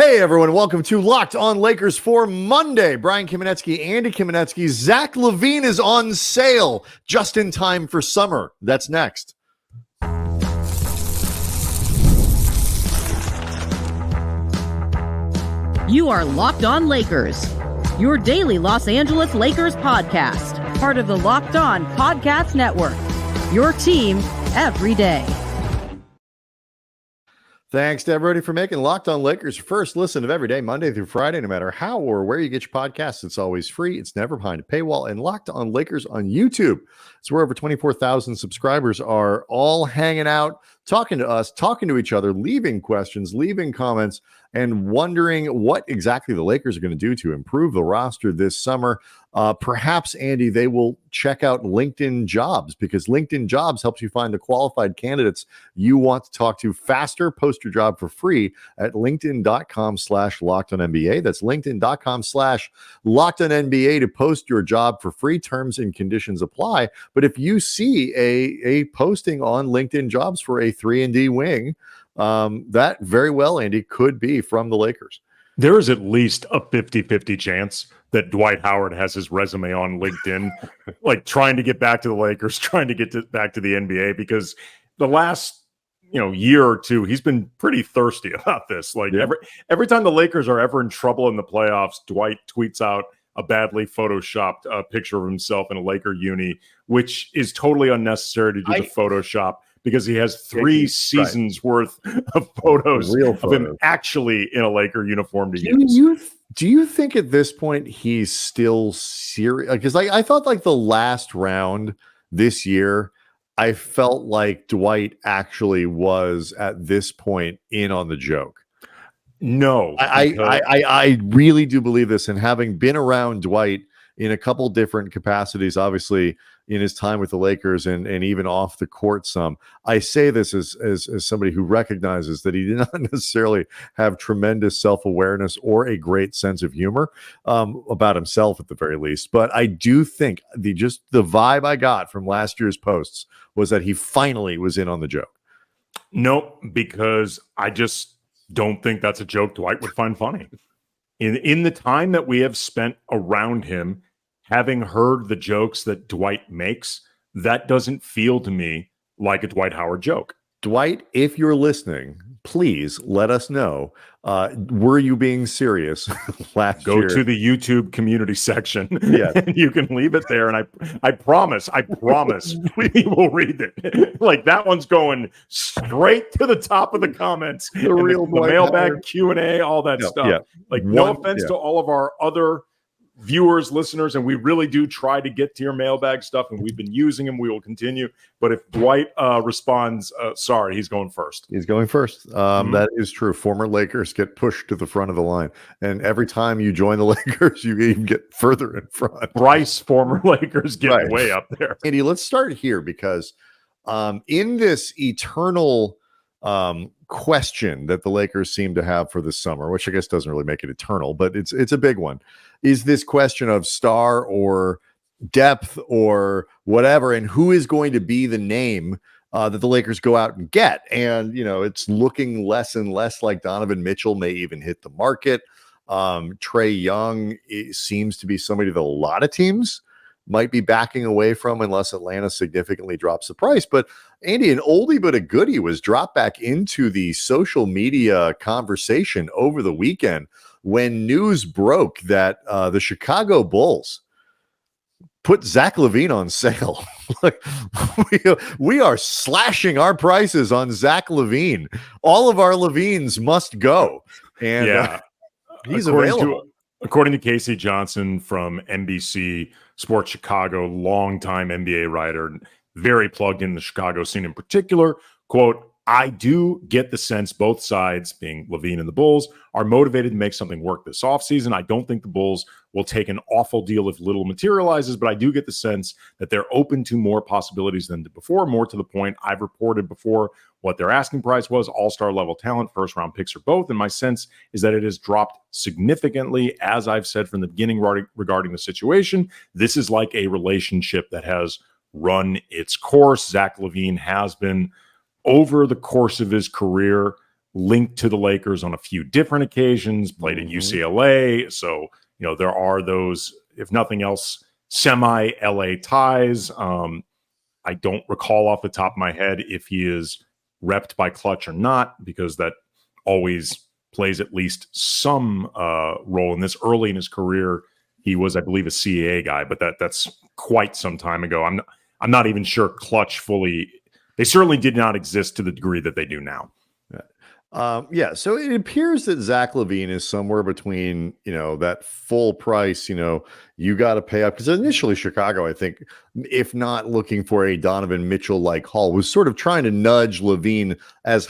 Hey everyone, welcome to Locked On Lakers for Monday. Brian Kamenetsky, Andy Kamenetsky. Zach LaVine is on sale just in time for summer. That's next. You are Locked On Lakers, your daily Los Angeles Lakers podcast, part of the Locked On Podcast Network, your team every day. Thanks to everybody for making Locked On Lakers your first listen of every day, Monday through Friday, no matter how or where you get your podcasts. It's always free. It's never behind a paywall. And Locked On Lakers on YouTube. It's where over 24,000 subscribers are all hanging out, talking to us, talking to each other, leaving questions, leaving comments, and wondering what exactly the Lakers are going to do to improve the roster this summer. Perhaps, Andy, they will check out LinkedIn Jobs, because LinkedIn Jobs helps you find the qualified candidates you want to talk to faster. Post your job for free at linkedin.com/LockedOnNBA. That's linkedin.com/LockedOnNBA to post your job for free. Terms and conditions apply. But if you see a posting on LinkedIn Jobs for a 3-and-D wing, that very well, Andy, could be from the Lakers. There is at least a 50-50 chance that Dwight Howard has his resume on LinkedIn, like trying to get back to the Lakers, trying to get back to the NBA, because the last year or two, he's been pretty thirsty about this. Like every time the Lakers are ever in trouble in the playoffs, Dwight tweets out a badly photoshopped picture of himself in a Laker uni, which is totally unnecessary to do the Photoshop, because he has 3 seasons worth of photos of him actually in a Laker uniform to use. Do you think at this point he's still serious? Because I thought like the last round this year, I felt like Dwight actually was at this point in on the joke. No, I really do believe this. And having been around Dwight in a couple different capacities, obviously in his time with the Lakers and even off the court some, I say this as somebody who recognizes that he did not necessarily have tremendous self-awareness or a great sense of humor about himself at the very least. But I do think the vibe I got from last year's posts was that he finally was in on the joke. Nope, because I just don't think that's a joke Dwight would find funny. In the time that we have spent around him, having heard the jokes that Dwight makes, that doesn't feel to me like a Dwight Howard joke. Dwight, if you're listening, please let us know. Were you being serious last year? Go to the YouTube community section. Yeah, and you can leave it there. And I promise we will read it. Like, that one's going straight to the top of the comments. The real mailbag Q&A, all that stuff. Yeah. Like, no offense to all of our other viewers, listeners, and we really do try to get to your mailbag stuff, and we've been using them. We will continue. But if Dwight responds, sorry, he's going first. He's going first. That is true. Former Lakers get pushed to the front of the line, and every time you join the Lakers, you even get further in front. Bryce, former Lakers, get way up there. Andy, let's start here, because in this eternal question that the Lakers seem to have for this summer, which I guess doesn't really make it eternal, but it's a big one, is this question of star or depth or whatever, and who is going to be the name that the Lakers go out and get. And, it's looking less and less like Donovan Mitchell may even hit the market. Trae Young seems to be somebody that a lot of teams might be backing away from unless Atlanta significantly drops the price. But Andy, an oldie but a goodie was dropped back into the social media conversation over the weekend when news broke that the Chicago Bulls put Zach LaVine on sale. we are slashing our prices on Zach LaVine. All of our LaVines must go. And he's available. According to Casey Johnson from NBC Sports Chicago, longtime NBA writer, very plugged in the Chicago scene in particular, quote, I do get the sense both sides, being LaVine and the Bulls, are motivated to make something work this offseason. I don't think the Bulls will take an awful deal if little materializes, but I do get the sense that they're open to more possibilities than before. More to the point, I've reported before what their asking price was, all-star level talent, first-round picks or both, and my sense is that it has dropped significantly, as I've said from the beginning regarding the situation. This is like a relationship that has run its course. Zach LaVine has been, over the course of his career, linked to the Lakers on a few different occasions, played at UCLA. So, there are those, if nothing else, semi-LA ties. I don't recall off the top of my head if he is repped by Clutch or not, because that always plays at least some role in this. Early in his career, he was, I believe, a CAA guy, but that's quite some time ago. I'm not even sure Clutch fully. They certainly did not exist to the degree that they do now. So it appears that Zach LaVine is somewhere between, that full price, you got to pay up, because initially Chicago, I think, if not looking for a Donovan Mitchell like haul, was sort of trying to nudge LaVine as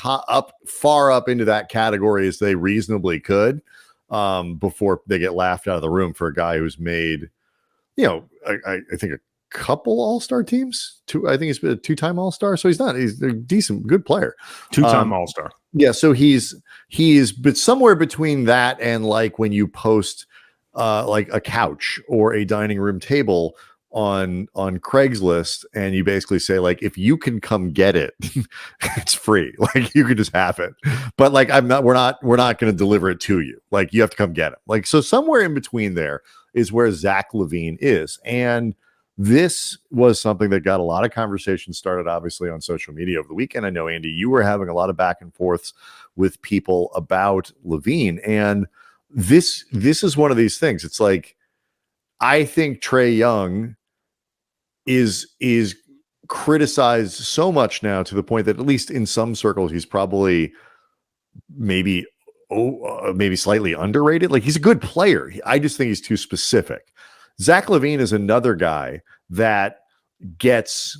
far up into that category as they reasonably could, before they get laughed out of the room for a guy who's made, I think a couple all-star teams. I think he's been a two-time all-star, so he's a decent, good player. Two-time all-star. Yeah, so he's but somewhere between that and like when you post like a couch or a dining room table on Craigslist, and you basically say, like, if you can come get it, it's free. Like, you can just have it. But like, we're not going to deliver it to you. Like, you have to come get it. Like, so somewhere in between there is where Zach LaVine is. And this was something that got a lot of conversation started, obviously, on social media over the weekend. I know, Andy, you were having a lot of back and forths with people about LaVine, and this is one of these things. It's like, I think Trae Young is criticized so much now, to the point that, at least in some circles, he's probably maybe slightly underrated. Like, he's a good player. I just think he's too specific. Zach LaVine is another guy that gets,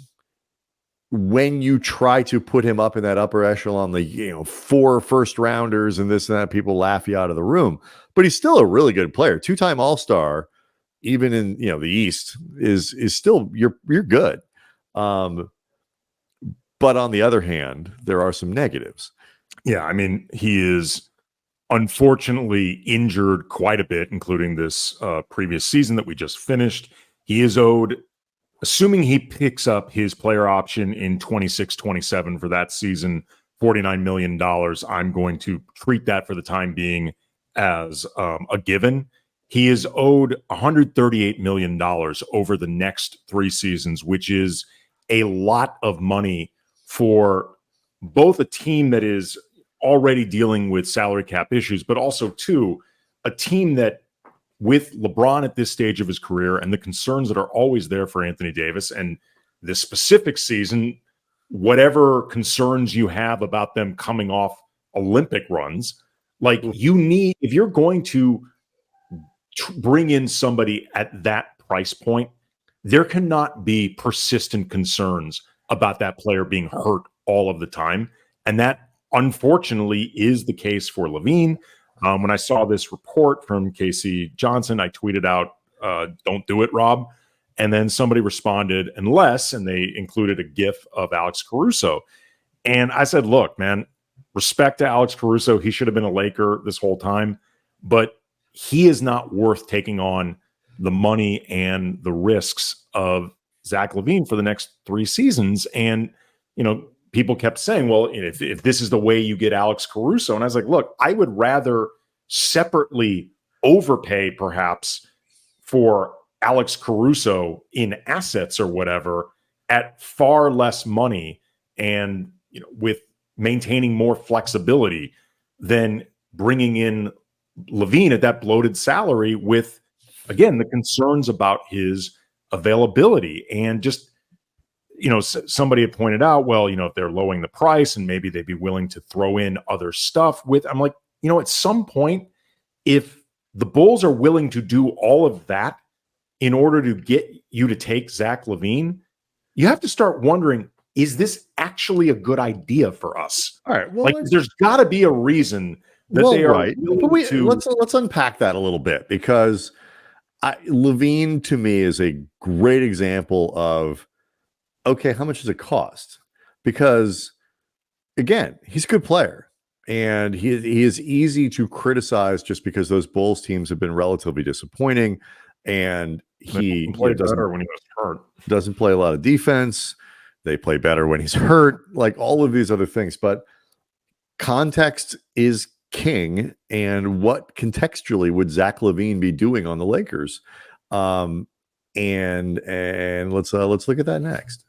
when you try to put him up in that upper echelon, the 4 first rounders and this and that, people laugh you out of the room. But he's still a really good player, 2-time All-Star, even in the East, is still you're good. But on the other hand, there are some negatives. Yeah, I mean, he is unfortunately injured quite a bit, including this previous season that we just finished. He is owed, assuming he picks up his player option in 26-27 for that season, $49 million. I'm going to treat that for the time being as a given. He is owed $138 million over the next 3 seasons, which is a lot of money for both a team that is already dealing with salary cap issues, but also, too, a team that, with LeBron at this stage of his career and the concerns that are always there for Anthony Davis, and this specific season, whatever concerns you have about them coming off Olympic runs, like, you need, if you're going to bring in somebody at that price point, there cannot be persistent concerns about that player being hurt all of the time. And that, unfortunately, is the case for LaVine. When I saw this report from Casey Johnson, I tweeted out, "Don't do it, Rob." And then somebody responded, "Unless," and they included a GIF of Alex Caruso. And I said, look, man, respect to Alex Caruso. He should have been a Laker this whole time, but he is not worth taking on the money and the risks of Zach LaVine for the next 3 seasons. And, people kept saying, well, if this is the way you get Alex Caruso. And I was like, look, I would rather separately overpay perhaps for Alex Caruso in assets or whatever at far less money and, with maintaining more flexibility than bringing in LaVine at that bloated salary with, again, the concerns about his availability. And just, somebody had pointed out, well, if they're lowering the price and maybe they'd be willing to throw in other stuff I'm like, at some point, if the Bulls are willing to do all of that in order to get you to take Zach LaVine, you have to start wondering, is this actually a good idea for us? All right. Well, there's got to be a reason that they are right. But let's unpack that a little bit, because LaVine, to me, is a great example of, okay, how much does it cost? Because, again, he's a good player, and he is easy to criticize just because those Bulls teams have been relatively disappointing, and he played better when he was hurt. Doesn't play a lot of defense. They play better when he's hurt, like all of these other things. But context is king, and what contextually would Zach LaVine be doing on the Lakers? And let's look at that next.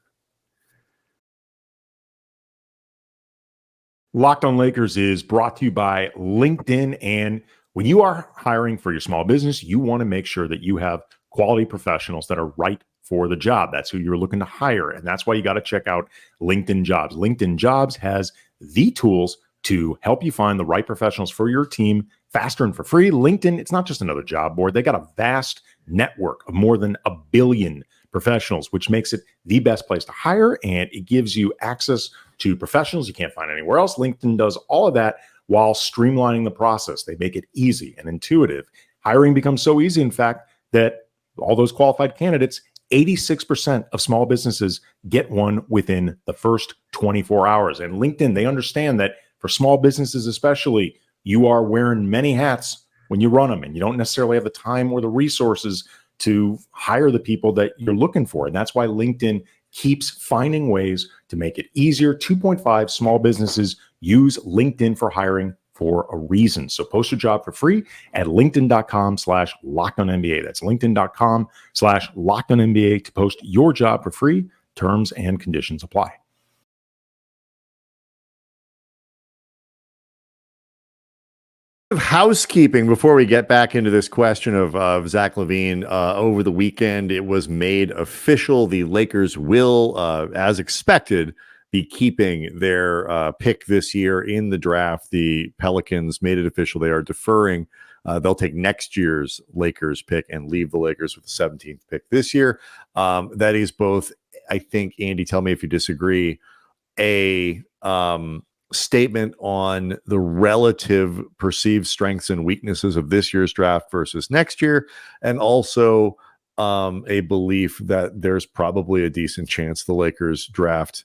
Locked on Lakers is brought to you by LinkedIn. And when you are hiring for your small business, you want to make sure that you have quality professionals that are right for the job. That's who you're looking to hire. And that's why you got to check out LinkedIn Jobs. LinkedIn Jobs has the tools to help you find the right professionals for your team faster and for free. LinkedIn, it's not just another job board. They got a vast network of more than 1 billion professionals, which makes it the best place to hire. And it gives you access to professionals you can't find anywhere else. LinkedIn does all of that while streamlining the process. They make it easy and intuitive. Hiring becomes so easy, in fact, that all those qualified candidates, 86% of small businesses get one within the first 24 hours. And LinkedIn, they understand that for small businesses especially, you are wearing many hats when you run them, and you don't necessarily have the time or the resources to hire the people that you're looking for. And that's why LinkedIn keeps finding ways to make it easier. 2.5 small businesses use LinkedIn for hiring for a reason. So post your job for free at linkedin.com/lockedonnba. That's linkedin.com/lockedonnba to post your job for free. Terms and conditions apply. Housekeeping before we get back into this question of Zach LaVine. Over the weekend, it was made official. The Lakers will, as expected, be keeping their pick this year in the draft. The Pelicans made it official. They are deferring. They'll take next year's Lakers pick and leave the Lakers with the 17th pick this year. That is both, I think, Andy, tell me if you disagree, a statement on the relative perceived strengths and weaknesses of this year's draft versus next year, and also a belief that there's probably a decent chance the Lakers draft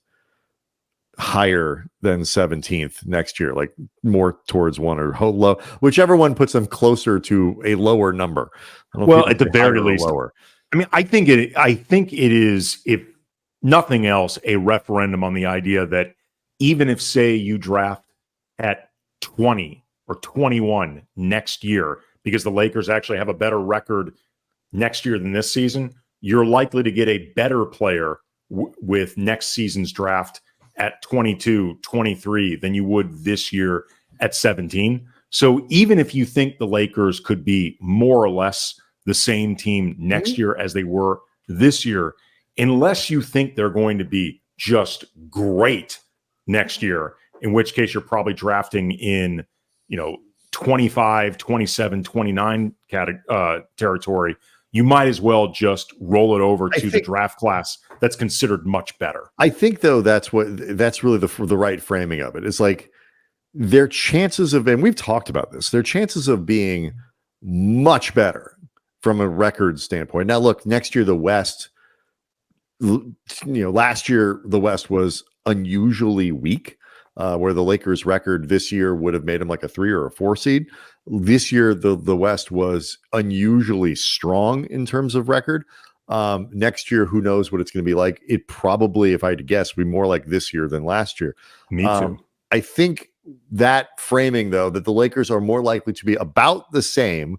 higher than 17th next year, like more towards one or low, whichever one puts them closer to a lower number. Well, at the very least, lower. I mean, I think it is, if nothing else, a referendum on the idea that even if, say, you draft at 20 or 21 next year, because the Lakers actually have a better record next year than this season, you're likely to get a better player with next season's draft at 22, 23 than you would this year at 17. So even if you think the Lakers could be more or less the same team next year as they were this year, unless you think they're going to be just great next year, in which case you're probably drafting in, 25, 27, 29 territory, you might as well just roll it over to the draft class that's considered much better. I think, though, that's really the right framing of it. It's like their chances of, and we've talked about this, their chances of being much better from a record standpoint. Now, look, next year, the West, last year, the West was unusually weak, where the Lakers record this year would have made them like a 3 or a 4 seed. This year, the West was unusually strong in terms of record. Next year, who knows what it's going to be like? It probably, if I had to guess, would be more like this year than last year. Me too. I think that framing, though, that the Lakers are more likely to be about the same,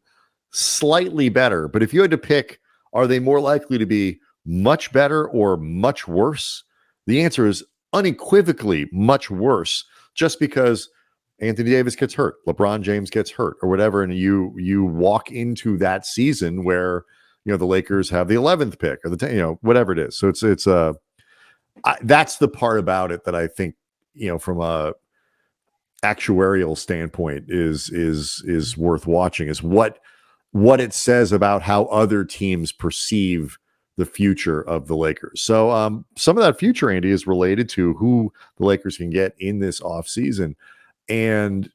slightly better. But if you had to pick, are they more likely to be much better or much worse? The answer is unequivocally much worse, just because Anthony Davis gets hurt, LeBron James gets hurt, or whatever, and you walk into that season where the Lakers have the 11th pick or the whatever it is. So it's that's the part about it that I think from a actuarial standpoint is worth watching, is what it says about how other teams perceive the future of the Lakers. So some of that future, Andy, is related to who the Lakers can get in this offseason. And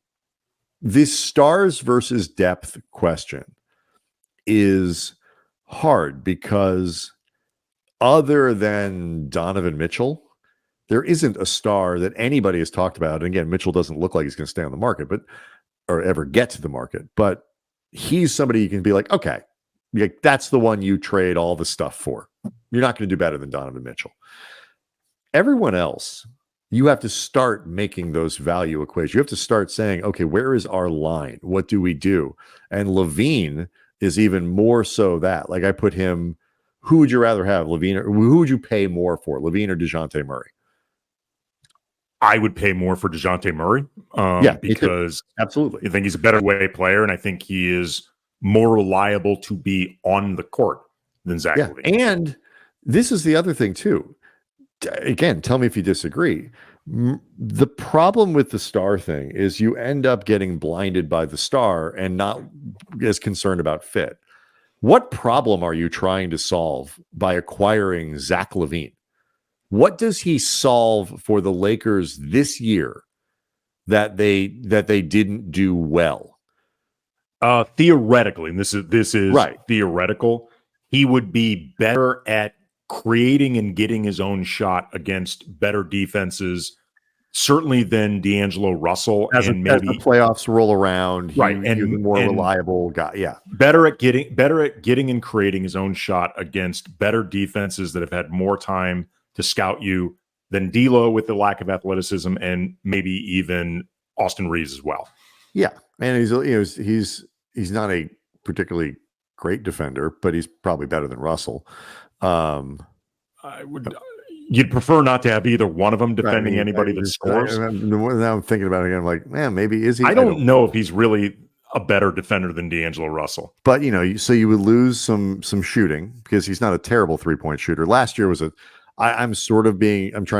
this stars versus depth question is hard because other than Donovan Mitchell, there isn't a star that anybody has talked about. And again, Mitchell doesn't look like he's going to stay on the market, or ever get to the market. But he's somebody you can be like, okay, that's the one you trade all the stuff for. You're not going to do better than Donovan Mitchell. Everyone else you have to start making those value equations. You have to start saying, okay, where is our line? What do we do? And LaVine is even more so that. Like I put him, who would you rather have, LaVine, or who would you pay more for, LaVine or DeJounte Murray? I would pay more for DeJounte Murray because absolutely, I think he's a better way player, and I think he is more reliable to be on the court than Zach LaVine. And this is the other thing too. Again, tell me if you disagree. The problem with the star thing is you end up getting blinded by the star and not as concerned about fit. What problem are you trying to solve by acquiring Zach LaVine? What does he solve for the Lakers this year that they didn't do well? Theoretically, and this is right. Theoretical, he would be better at creating and getting his own shot against better defenses, certainly than D'Angelo Russell. As the playoffs roll around, right, he's a more reliable guy. Yeah, better at getting and creating his own shot against better defenses that have had more time to scout you than D'Lo with the lack of athleticism, and maybe even Austin Reeves as well. Yeah, and he's not a particularly great defender, but he's probably better than Russell. You'd prefer not to have either one of them defending anybody that scores. Now I'm thinking about it again. I'm like, man, maybe is he? I don't know if he's really a better defender than D'Angelo Russell. But so you would lose some shooting because he's not a terrible 3-point shooter. Last year was I'm trying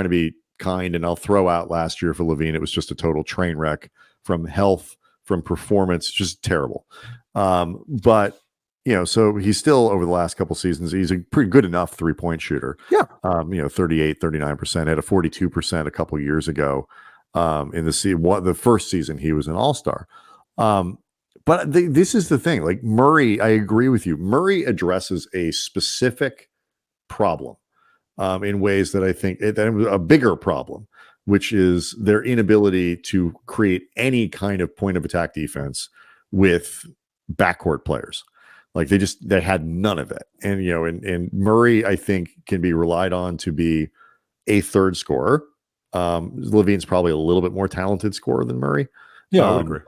to be kind, and I'll throw out last year for LaVine. It was just a total train wreck from health, from performance, just terrible. But so he's still, over the last couple seasons, he's a pretty good enough 3-point shooter. Yeah. 38, 39%, had a 42% a couple years ago. In the first season he was an all-star. But this is the thing, like Murray, I agree with you. Murray addresses a specific problem in ways that I think that was a bigger problem, which is their inability to create any kind of point of attack defense with backcourt players. Like they had none of it. And, and Murray, I think, can be relied on to be a third scorer. LaVine's probably a little bit more talented scorer than Murray. Yeah, I would agree.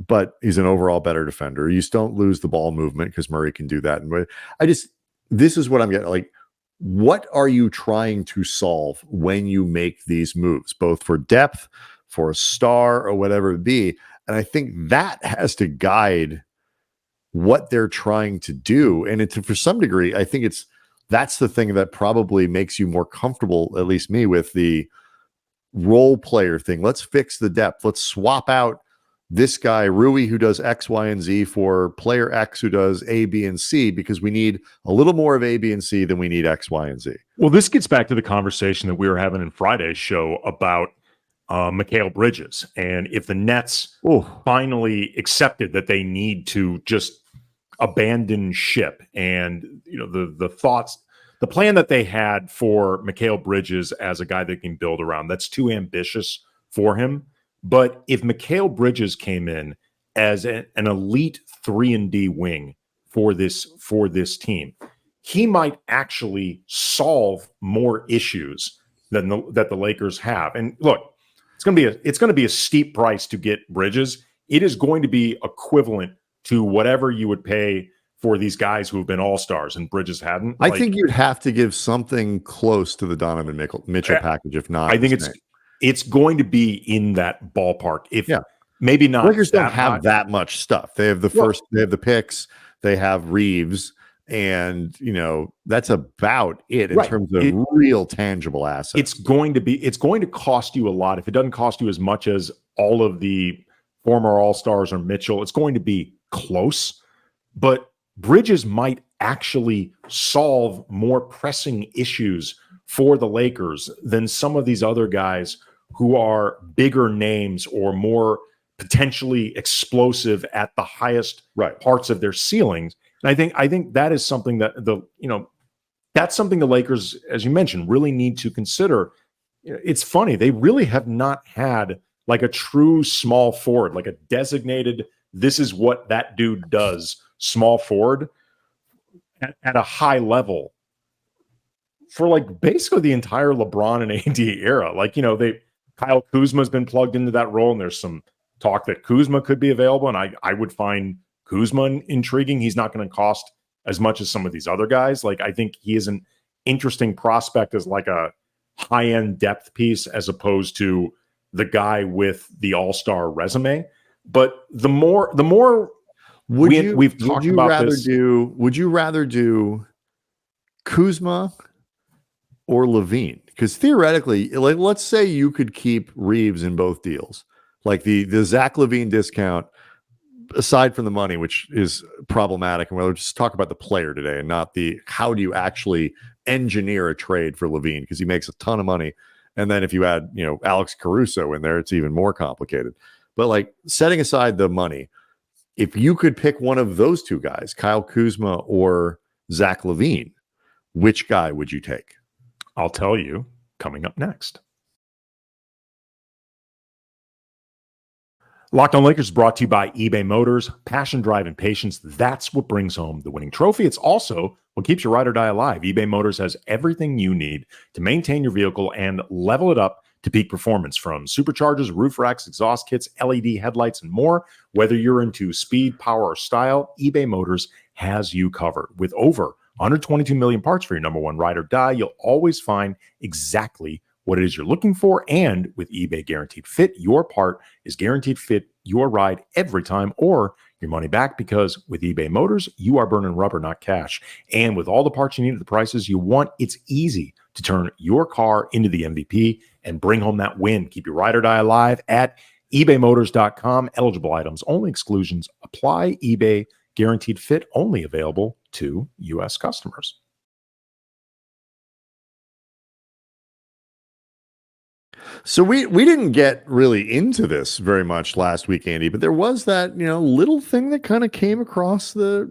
But he's an overall better defender. You just don't lose the ball movement because Murray can do that. And this is what I'm getting. Like, what are you trying to solve when you make these moves, both for depth, for a star, or whatever it be? And I think that has to guide what they're trying to do. And for some degree, I think that's the thing that probably makes you more comfortable, at least me, with the role player thing. Let's fix the depth. Let's swap out this guy, Rui, who does X, Y, and Z, for player X, who does A, B, and C, because we need a little more of A, B, and C than we need X, Y, and Z. Well, this gets back to the conversation that we were having in Friday's show about Mikal Bridges. And if the Nets finally accepted that they need to just abandon ship, and the plan that they had for Mikal Bridges as a guy they can build around, that's too ambitious for him. But if Mikal Bridges came in as an elite 3-and-D wing for this team, he might actually solve more issues than that the Lakers have. And look, it's going to be a steep price to get Bridges. It is going to be equivalent to whatever you would pay for these guys who have been all-stars, and Bridges hadn't. I think you'd have to give something close to the Donovan Mitchell package, if not. I think it's going to be in that ballpark. Maybe not. Lakers don't have that much stuff. They have they have the picks, they have Reeves, and that's about it in terms of real tangible assets. It's going to cost you a lot. If it doesn't cost you as much as all of the former all-stars or Mitchell, it's going to be close. But Bridges might actually solve more pressing issues for the Lakers than some of these other guys who are bigger names or more potentially explosive at the highest parts of their ceilings. And I think that is something that that's something the Lakers, as you mentioned, really need to consider. It's funny, they really have not had like a true small forward, like a designated, this is what that dude does, small forward at a high level for like basically the entire LeBron and AD era. Like, Kyle Kuzma's been plugged into that role, and there's some talk that Kuzma could be available. And I would find Kuzma intriguing. He's not going to cost as much as some of these other guys. Like, I think he is an interesting prospect as like a high-end depth piece as opposed to the guy with the all-star resume. But the more we've talked about this. Would you rather do Kuzma or LaVine? Because theoretically, like, let's say you could keep Reeves in both deals, like the Zach LaVine discount, aside from the money, which is problematic, and we'll just talk about the player today and not the how do you actually engineer a trade for LaVine, because he makes a ton of money. And then if you add, Alex Caruso in there, it's even more complicated. But like, setting aside the money, if you could pick one of those two guys, Kyle Kuzma or Zach LaVine, which guy would you take? I'll tell you coming up next. Locked On Lakers is brought to you by eBay Motors. Passion, drive, and patience. That's what brings home the winning trophy. It's also what keeps your ride or die alive. eBay Motors has everything you need to maintain your vehicle and level it up to peak performance, from superchargers, roof racks, exhaust kits, LED headlights, and more. Whether you're into speed, power, or style, eBay Motors has you covered. With over 122 million parts for your number one ride or die, you'll always find exactly what it is you're looking for. And with eBay Guaranteed Fit, your part is guaranteed fit your ride every time, or your money back, because with eBay Motors, you are burning rubber, not cash. And with all the parts you need at the prices you want, it's easy to turn your car into the MVP and bring home that win. Keep your ride or die alive at ebaymotors.com. Eligible items only. Exclusions apply. eBay Guaranteed Fit only available to U.S. customers. So we didn't get really into this very much last week, Andy, but there was that, little thing that kind of came across the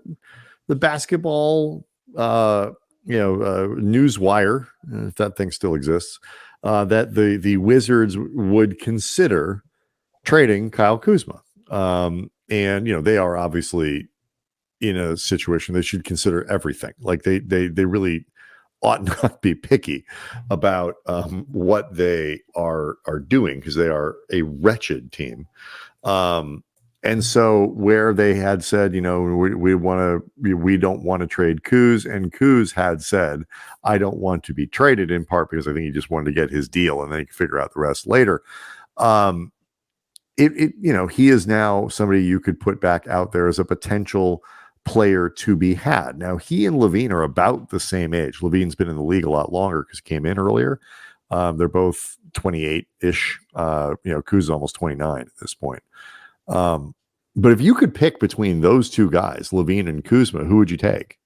basketball, news wire, if that thing still exists, that the Wizards would consider trading Kyle Kuzma. And, they are obviously in a situation they should consider everything. Like they really ought not be picky about what they are doing, because they are a wretched team. And so where they had said, we don't want to trade Kuz, and Kuz had said, I don't want to be traded, in part because I think he just wanted to get his deal and then he can figure out the rest later. He is now somebody you could put back out there as a potential player to be had. Now, he and LaVine are about the same age. LaVine's been in the league a lot longer because he came in earlier. They're both 28-ish. Kuz is almost 29 at this point. But if you could pick between those two guys, LaVine and Kuzma, who would you take?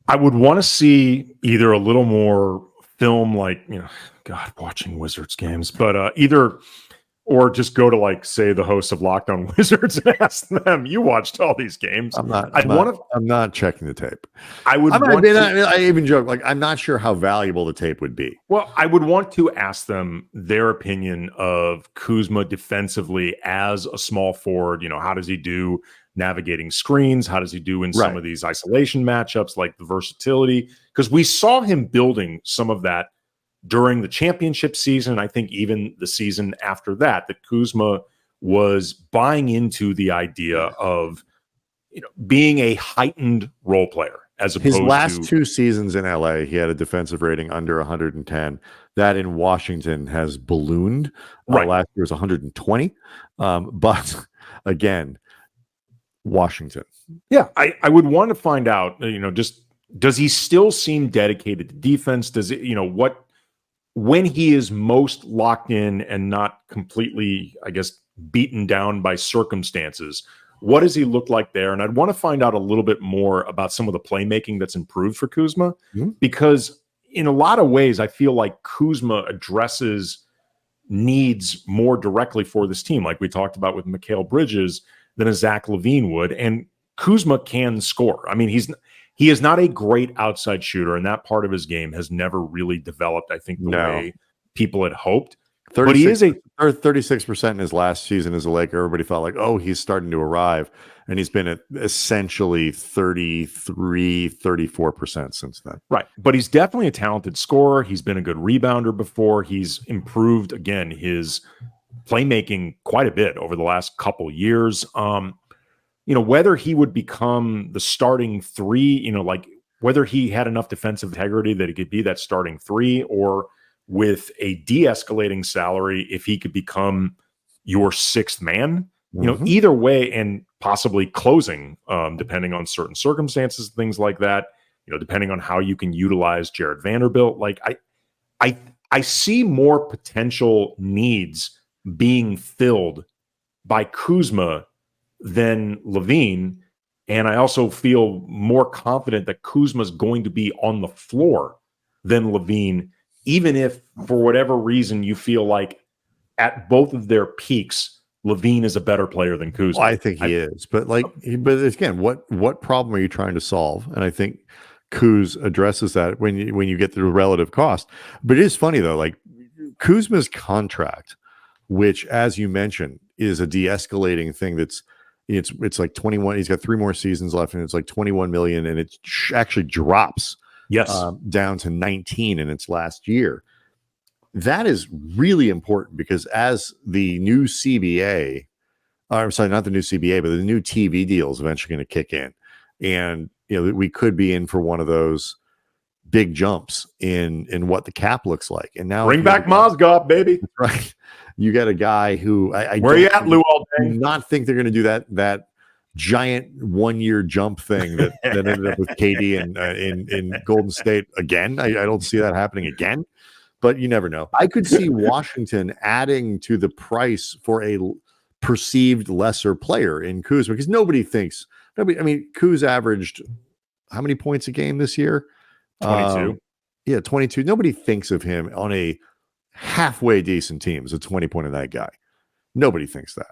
I would want to see either a little more film, like, God, watching Wizards games, but either, or just go to, like, say, the hosts of Locked On Wizards and ask them, you watched all these games. I'm not checking the tape. I even joke, like, I'm not sure how valuable the tape would be. Well, I would want to ask them their opinion of Kuzma defensively as a small forward. How does he do navigating screens? How does he do in some of these isolation matchups, like the versatility? Because we saw him building some of that during the championship season. I think even the season after that Kuzma was buying into the idea of, being a heightened role player, as opposed to his last two seasons in LA. He had a defensive rating under 110. That in Washington has ballooned. Last year was 120. But again, Washington. Yeah, I would want to find out, just does he still seem dedicated to defense? Does it, when he is most locked in and not completely, I guess, beaten down by circumstances, what does he look like there? And I'd want to find out a little bit more about some of the playmaking that's improved for Kuzma, because in a lot of ways, I feel like Kuzma addresses needs more directly for this team, like we talked about with Mikal Bridges, than a Zach LaVine would. And Kuzma can score. I mean, he is not a great outside shooter, and that part of his game has never really developed, I think, the way people had hoped. But he is 36% in his last season as a Laker. Everybody thought like, oh, he's starting to arrive. And he's been at essentially 34% since then. Right. But he's definitely a talented scorer. He's been a good rebounder before. He's improved, again, his playmaking quite a bit over the last couple years. Whether he would become the starting three, like whether he had enough defensive integrity that he could be that starting three, or with a de-escalating salary, if he could become your sixth man, either way, and possibly closing, depending on certain circumstances, things like that, depending on how you can utilize Jared Vanderbilt. Like I see more potential needs being filled by Kuzma than LaVine. And I also feel more confident that Kuzma's going to be on the floor than LaVine, even if for whatever reason you feel like at both of their peaks, LaVine is a better player than Kuzma. Well, I think he is, but again, what problem are you trying to solve? And I think Kuz addresses that when you get the relative cost. But it is funny though, like Kuzma's contract, which, as you mentioned, is a de-escalating thing. It's like 21. He's got 3 more seasons left, and it's like 21 million, and it actually drops down to 19 in its last year. That is really important because as the new CBA, I'm sorry, not the new CBA, but the new TV deal is eventually going to kick in, and we could be in for one of those big jumps in what the cap looks like. And now bring back Mozgov, baby. Right. You got a guy who I where you at, Lou? All day? Not think they're going to do that giant 1-year jump thing that ended up with KD in Golden State again. I don't see that happening again, but you never know. I could see Washington adding to the price for a perceived lesser player in Kuzma, because Kuz averaged how many points a game this year? 22. 22. Nobody thinks of him on a halfway decent team as a 20-point-a-night guy. Nobody thinks that.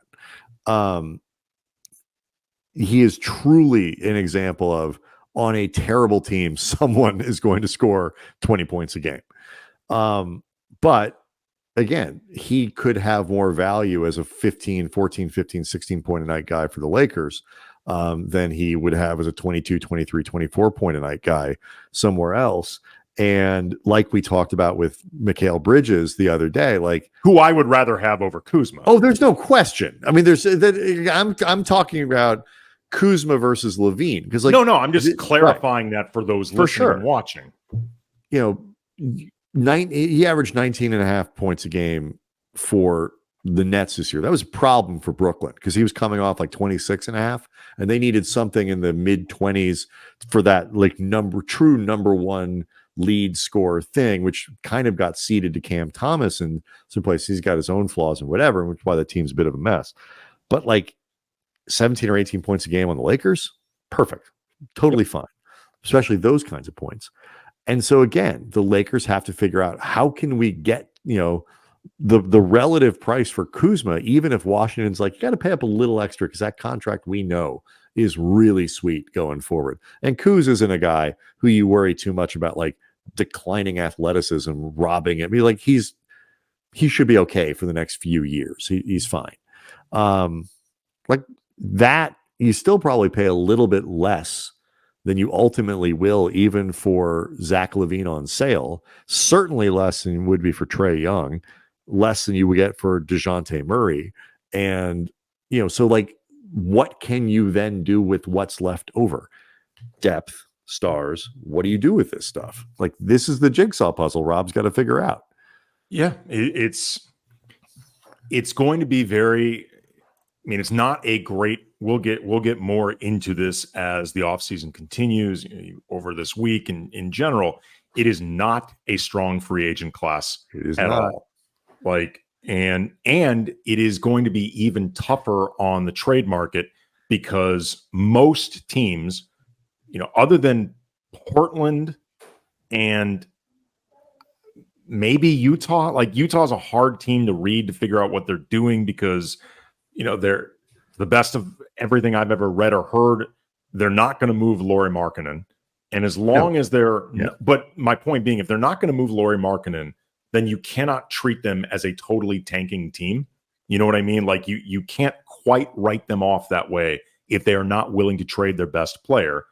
He is truly an example of, on a terrible team, someone is going to score 20 points a game. But again, he could have more value as a 14, 15, 16 point a night guy for the Lakers than he would have as a 22, 23, 24 point a night guy somewhere else. And like we talked about with Mikal Bridges the other day, like who I would rather have over Kuzma. Oh, there's no question. I mean, I'm talking about Kuzma versus LaVine, because like no, I'm just clarifying that for those listening and watching. He averaged 19 and a half points a game for the Nets this year. That was a problem for Brooklyn because he was coming off like 26 and a half, and they needed something in the mid 20s for that like true number one lead scorer thing, which kind of got ceded to Cam Thomas in some places. He's got his own flaws and whatever, which is why the team's a bit of a mess. But like 17 or 18 points a game on the Lakers, perfect, totally fine, especially those kinds of points. And so again, the Lakers have to figure out how can we get, the relative price for Kuzma, even if Washington's like, you got to pay up a little extra because that contract we know is really sweet going forward. And Kuz isn't a guy who you worry too much about, like declining athleticism, robbing it. I mean, like he should be okay for the next few years. He's fine. Like that, you still probably pay a little bit less than you ultimately will, even for Zach LaVine on sale. Certainly less than you would be for Trae Young, less than you would get for DeJounte Murray. And, so like, what can you then do with what's left over? Depth, stars. What do you do with this stuff? Like, this is the jigsaw puzzle Rob's got to figure out. Yeah, it's going to be very, it's not a great, we'll get more into this as the offseason continues over this week and in general. It is not a strong free agent class at all. Like, and it is going to be even tougher on the trade market because most teams, other than Portland and maybe Utah, like Utah's a hard team to read to figure out what they're doing because, they're the best of everything I've ever read or heard. They're not going to move Lauri Markkanen. And as long as they're, but my point being, if they're not going to move Lauri Markkanen, then you cannot treat them as a totally tanking team. You know what I mean? Like you can't quite write them off that way if they are not willing to trade their best player.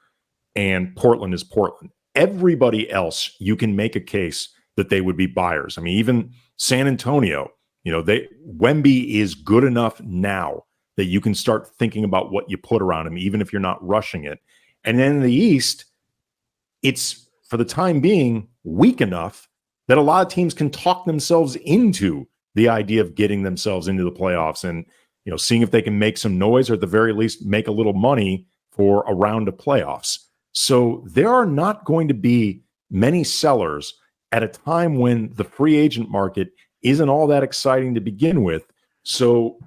And Portland is Portland. Everybody else, you can make a case that they would be buyers. I mean, even San Antonio, Wemby is good enough now that you can start thinking about what you put around him, even if you're not rushing it. And then in the East, it's, for the time being, weak enough that a lot of teams can talk themselves into the idea of getting themselves into the playoffs and, seeing if they can make some noise or at the very least make a little money for a round of playoffs. So there are not going to be many sellers at a time when the free agent market isn't all that exciting to begin with. So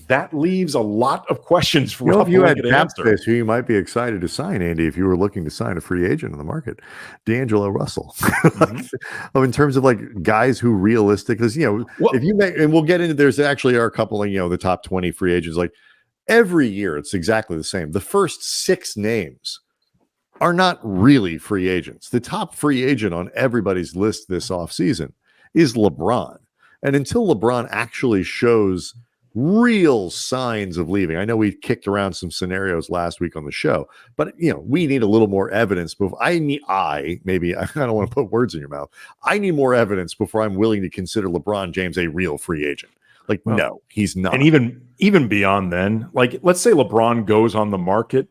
that leaves a lot of questions for if you had to cap answer. space, who you might be excited to sign, Andy, if you were looking to sign a free agent in the market, D'Angelo Russell. In terms of like guys who realistic, because if you make, and we'll get into, there's actually are a couple of the top 20 free agents. Like every year, it's exactly the same. The first 6 names are not really free agents. The top free agent on everybody's list this offseason is LeBron. And until LeBron actually shows real signs of leaving, I know we kicked around some scenarios last week on the show, but we need a little more evidence before I don't want to put words in your mouth. I need more evidence before I'm willing to consider LeBron James a real free agent. No, he's not. And even beyond then, like let's say LeBron goes on the market,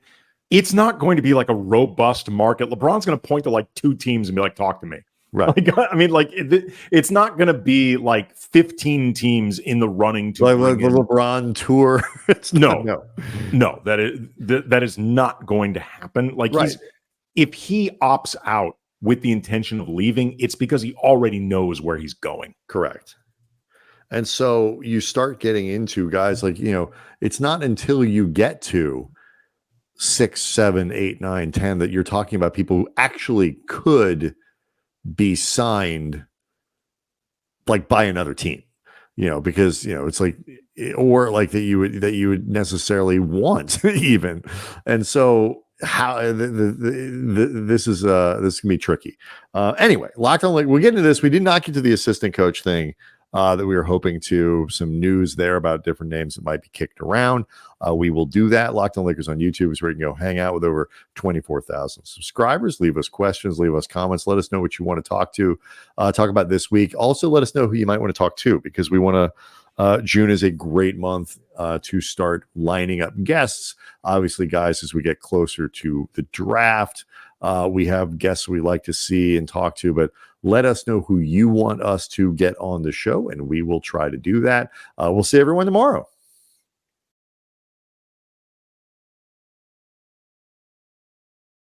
it's not going to be like a robust market. LeBron's going to point to like 2 teams and be like, talk to me. Right. It's not going to be like 15 teams in the running to like the LeBron tour. No, that is not going to happen. Like if he opts out with the intention of leaving, it's because he already knows where he's going. Correct. And so you start getting into guys like, it's not until you get to 6, 7, 8, 9, 10 that you're talking about people who actually could be signed like by another team, because it's like, or like that you would necessarily want even. And so how this can be tricky. Anyway, Locked On, we'll get into this. We did not get to the assistant coach thing that we were hoping to, some news there about different names that might be kicked around. We will do that. Locked On Lakers on YouTube is where you can go hang out with over 24,000 subscribers. Leave us questions, leave us comments. Let us know what you want to talk about this week. Also, let us know who you might want to talk to, because we want to, June is a great month to start lining up guests. Obviously, guys, as we get closer to the draft, we have guests we like to see and talk to, but let us know who you want us to get on the show, and we will try to do that. We'll see everyone tomorrow.